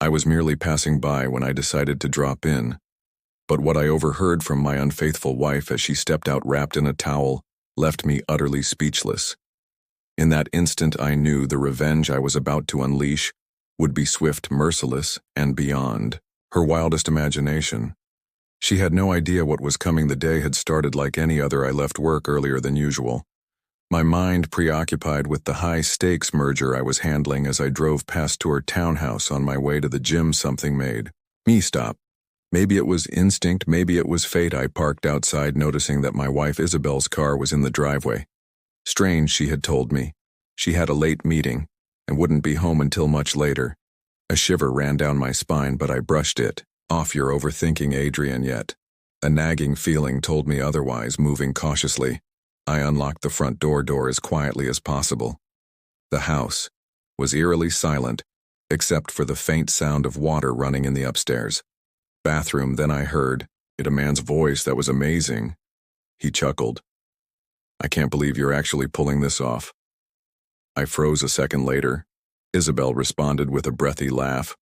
I was merely passing by when I decided to drop in, but what I overheard from my unfaithful wife as she stepped out wrapped in a towel left me utterly speechless. In that instant I knew the revenge I was about to unleash would be swift, merciless, and beyond her wildest imagination. She had no idea what was coming. The day had started like any other. I left work earlier than usual, my mind preoccupied with the high-stakes merger I was handling. As I drove past to her townhouse on my way to the gym, something made me stop. Maybe it was instinct, maybe it was fate. I parked outside, noticing that my wife Isabel's car was in the driveway. Strange, she had told me. She had a late meeting and wouldn't be home until much later. A shiver ran down my spine, but I brushed it off. You're overthinking, Adrian. Yet a nagging feeling told me otherwise. Moving cautiously, I unlocked the front door as quietly as possible. The house was eerily silent, except for the faint sound of water running in the upstairs bathroom. Then I heard a man's voice that was amazing. He chuckled. I can't believe you're actually pulling this off. I froze. A second later, Isabel responded with a breathy laugh.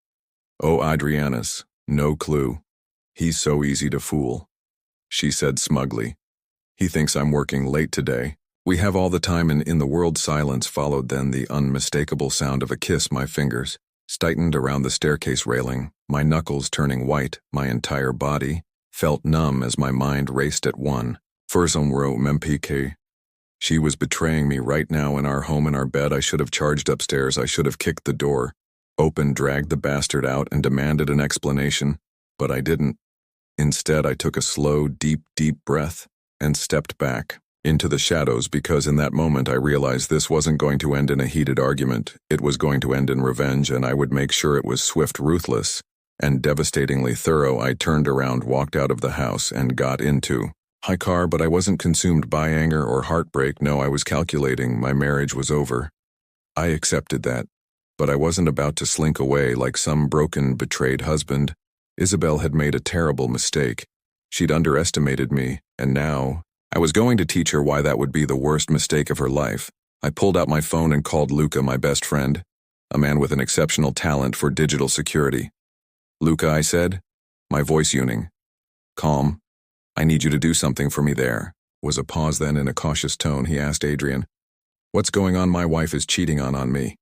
Oh, Adrianus, no clue. He's so easy to fool, she said smugly. He thinks I'm working late today. We have all the time in the world. Silence followed, then the unmistakable sound of a kiss. My fingers tightened around the staircase railing, my knuckles turning white. My entire body felt numb as my mind raced at one. Fursomro Mempike. She was betraying me right now in our home, in our bed. I should have charged upstairs. I should have kicked the door open, dragged the bastard out, and demanded an explanation, but I didn't. Instead, I took a slow, deep breath and stepped back into the shadows, because in that moment I realized this wasn't going to end in a heated argument. It was going to end in revenge, and I would make sure it was swift, ruthless, and devastatingly thorough. I turned around, walked out of the house, and got into my car, but I wasn't consumed by anger or heartbreak. No, I was calculating. My marriage was over. I accepted that, but I wasn't about to slink away like some broken, betrayed husband. Isabel had made a terrible mistake. She'd underestimated me, and now I was going to teach her why that would be the worst mistake of her life. I pulled out my phone and called Luca, my best friend, a man with an exceptional talent for digital security. Luca, I said, my voice uning. Calm. I need you to do something for me. There was a pause, then in a cautious tone he asked Adrian, what's going on? My wife is cheating on me.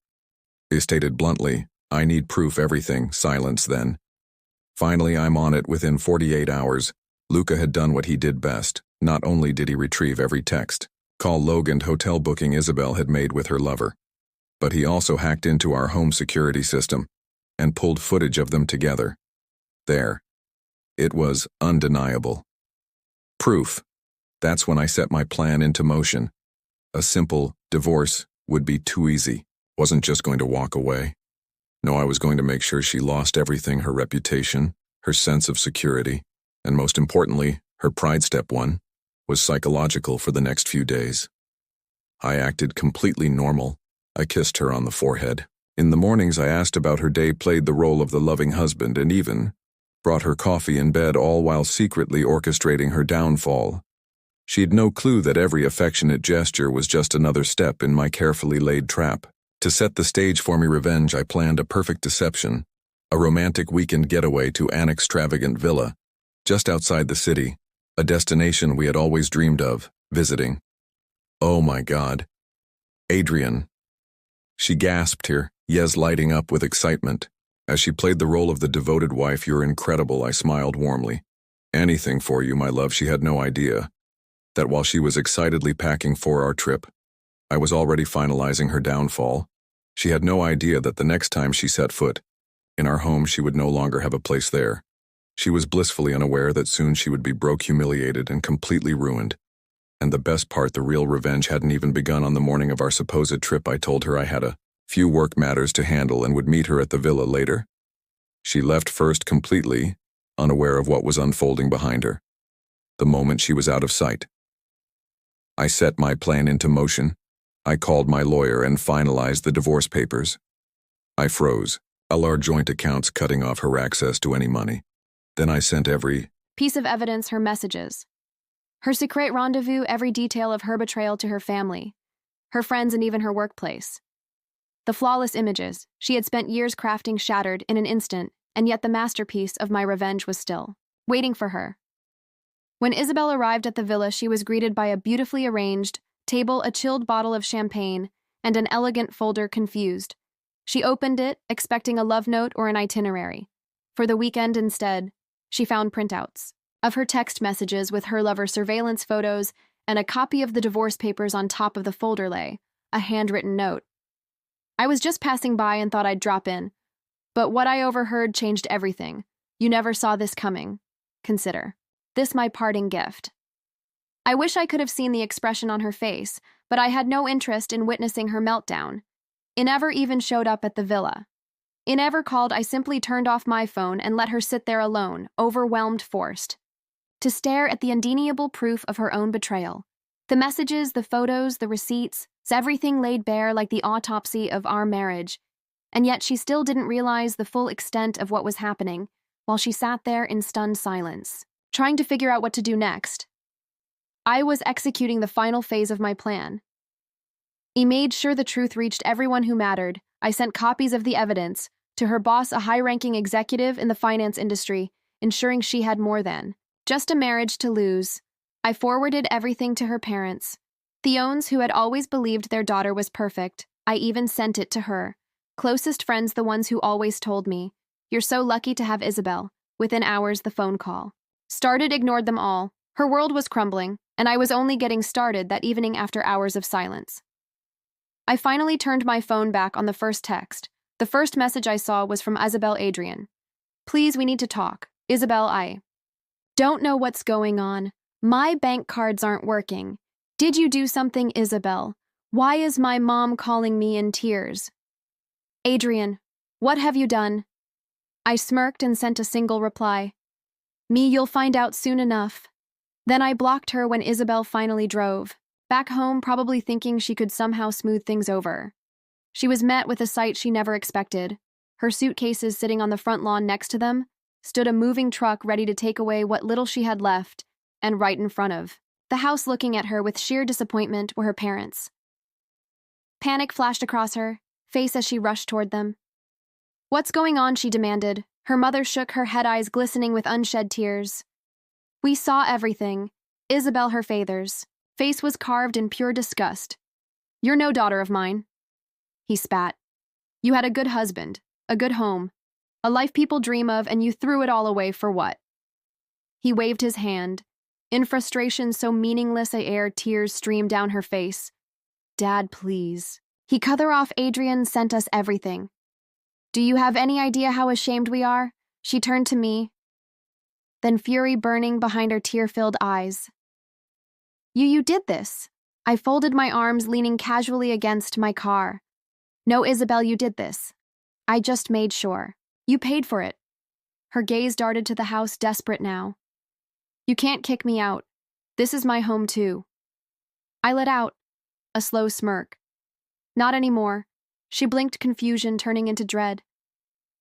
He stated bluntly, I need proof, everything. Silence then. Finally, I'm on it. Within 48 hours, Luca had done what he did best. Not only did he retrieve every text, call, log, and hotel booking Isabel had made with her lover, but he also hacked into our home security system and pulled footage of them together. There. It was undeniable. Proof. That's when I set my plan into motion. A simple divorce would be too easy. Wasn't just going to walk away. No, I was going to make sure she lost everything: her reputation, her sense of security, and most importantly, her pride. Step one was psychological. For the next few days, I acted completely normal. I kissed her on the forehead. In the mornings, I asked about her day, played the role of the loving husband, and even brought her coffee in bed, all while secretly orchestrating her downfall. She had no clue that every affectionate gesture was just another step in my carefully laid trap. To set the stage for me revenge, I planned a perfect deception, a romantic weekend getaway to an extravagant villa just outside the city, a destination we had always dreamed of visiting. Oh my God. Adrian. She gasped, her yes lighting up with excitement as she played the role of the devoted wife. You're incredible. I smiled warmly. Anything for you, my love. She had no idea that while she was excitedly packing for our trip, I was already finalizing her downfall. She had no idea that the next time she set foot in our home, she would no longer have a place there. She was blissfully unaware that soon she would be broke, humiliated, and completely ruined. And the best part, the real revenge hadn't even begun. On the morning of our supposed trip, I told her I had a few work matters to handle and would meet her at the villa later. She left first, completely unaware of what was unfolding behind her. The moment she was out of sight, I set my plan into motion. I called my lawyer and finalized the divorce papers. I froze, all our joint accounts, cutting off her access to any money. Then I sent every piece of evidence, her messages, her secret rendezvous, every detail of her betrayal to her family, her friends, and even her workplace. The flawless images she had spent years crafting shattered in an instant, and yet the masterpiece of my revenge was still waiting for her. When Isabel arrived at the villa, she was greeted by a beautifully arranged table, a chilled bottle of champagne, and an elegant folder. Confused, she opened it, expecting a love note or an itinerary. For the weekend instead, she found printouts of her text messages with her lover, surveillance photos, and a copy of the divorce papers. On top of the folder lay a handwritten note. I was just passing by and thought I'd drop in, but what I overheard changed everything. You never saw this coming. Consider this my parting gift. I wish I could have seen the expression on her face, but I had no interest in witnessing her meltdown. It never even showed up at the villa. It never called. I simply turned off my phone and let her sit there alone, overwhelmed, forced to stare at the undeniable proof of her own betrayal. The messages, the photos, the receipts, everything laid bare like the autopsy of our marriage. And yet she still didn't realize the full extent of what was happening while she sat there in stunned silence, trying to figure out what to do next. I was executing the final phase of my plan. I made sure the truth reached everyone who mattered. I sent copies of the evidence to her boss, a high-ranking executive in the finance industry, ensuring she had more than just a marriage to lose. I forwarded everything to her parents, Theons, who had always believed their daughter was perfect. I even sent it to her closest friends, the ones who always told me, "You're so lucky to have Isabel." Within hours, the phone call started. Ignored them all. Her world was crumbling, and I was only getting started that evening after hours of silence. I finally turned my phone back on the first text. The first message I saw was from Isabel. "Adrian, please, we need to talk. Isabel, I don't know what's going on. My bank cards aren't working. Did you do something, Isabel? Why is my mom calling me in tears? Adrian, what have you done?" I smirked and sent a single reply. "Me, you'll find out soon enough." Then I blocked her when Isabel finally drove back home, probably thinking she could somehow smooth things over. She was met with a sight she never expected. Her suitcases sitting on the front lawn. Next to them stood a moving truck ready to take away what little she had left, and right in front of the house, looking at her with sheer disappointment, were her parents. Panic flashed across her face as she rushed toward them. "What's going on?" she demanded. Her mother shook her head, eyes glistening with unshed tears. "We saw everything." Isabel, her father's face was carved in pure disgust. "You're no daughter of mine." He spat. "You had a good husband, a good home, a life people dream of, and you threw it all away for what?" He waved his hand. In frustration so meaningless a air, tears streamed down her face. "Dad, please." He cut her off. "Adrian sent us everything. Do you have any idea how ashamed we are?" She turned to me, then fury burning behind her tear-filled eyes. You did this." I folded my arms, leaning casually against my car. "No, Isabel, you did this. I just made sure. You paid for it." Her gaze darted to the house, desperate now. "You can't kick me out. This is my home too." I let out a slow smirk. "Not anymore." She blinked, confusion turning into dread.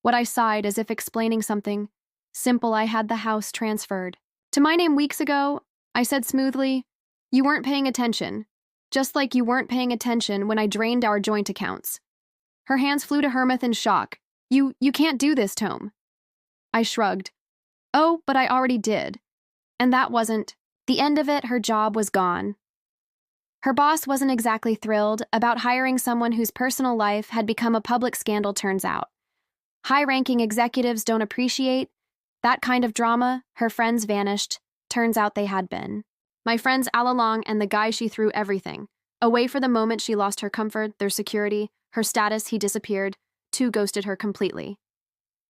What I sighed, as if explaining something simple. "I had the house transferred to my name weeks ago," I said smoothly. "You weren't paying attention. Just like you weren't paying attention when I drained our joint accounts." Her hands flew to Hermith in shock. You can't do this, Tome." I shrugged. "Oh, but I already did." And that wasn't the end of it. Her job was gone. Her boss wasn't exactly thrilled about hiring someone whose personal life had become a public scandal, turns out. High-ranking executives don't appreciate that kind of drama. Her friends vanished. Turns out they had been my friends all along, and the guy she threw everything away for the moment she lost her comfort, their security, her status, he disappeared, too, ghosted her completely.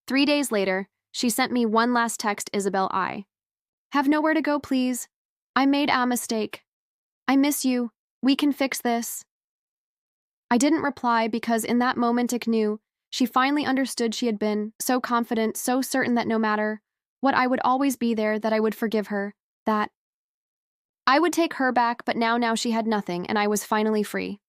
3 days later, she sent me one last text. "Isabel, I have nowhere to go, please. I made a mistake. I miss you. We can fix this." I didn't reply because in that moment I knew she finally understood. She had been so confident, so certain that no matter what, I would always be there, that I would forgive her, that I would take her back. But now she had nothing, and I was finally free.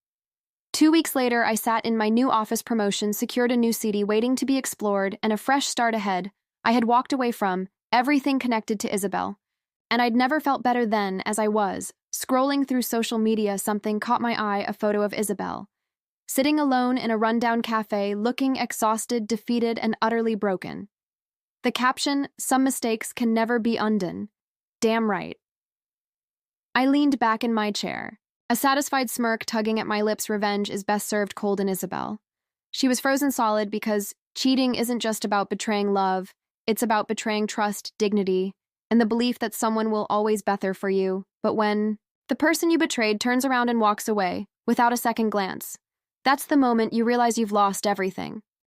2 weeks later, I sat in my new office promotion, secured a new city waiting to be explored, and a fresh start ahead. I had walked away from everything connected to Isabel, and I'd never felt better then. As I was scrolling through social media, something caught my eye, a photo of Isabel. sitting alone in a rundown cafe, looking exhausted, defeated, and utterly broken. The caption, "Some mistakes can never be undone." Damn right. I leaned back in my chair, a satisfied smirk tugging at my lips. Revenge is best served cold in Isabel. She was frozen solid because cheating isn't just about betraying love, it's about betraying trust, dignity, and the belief that someone will always be there for you. But when the person you betrayed turns around and walks away, without a second glance, that's the moment you realize you've lost everything.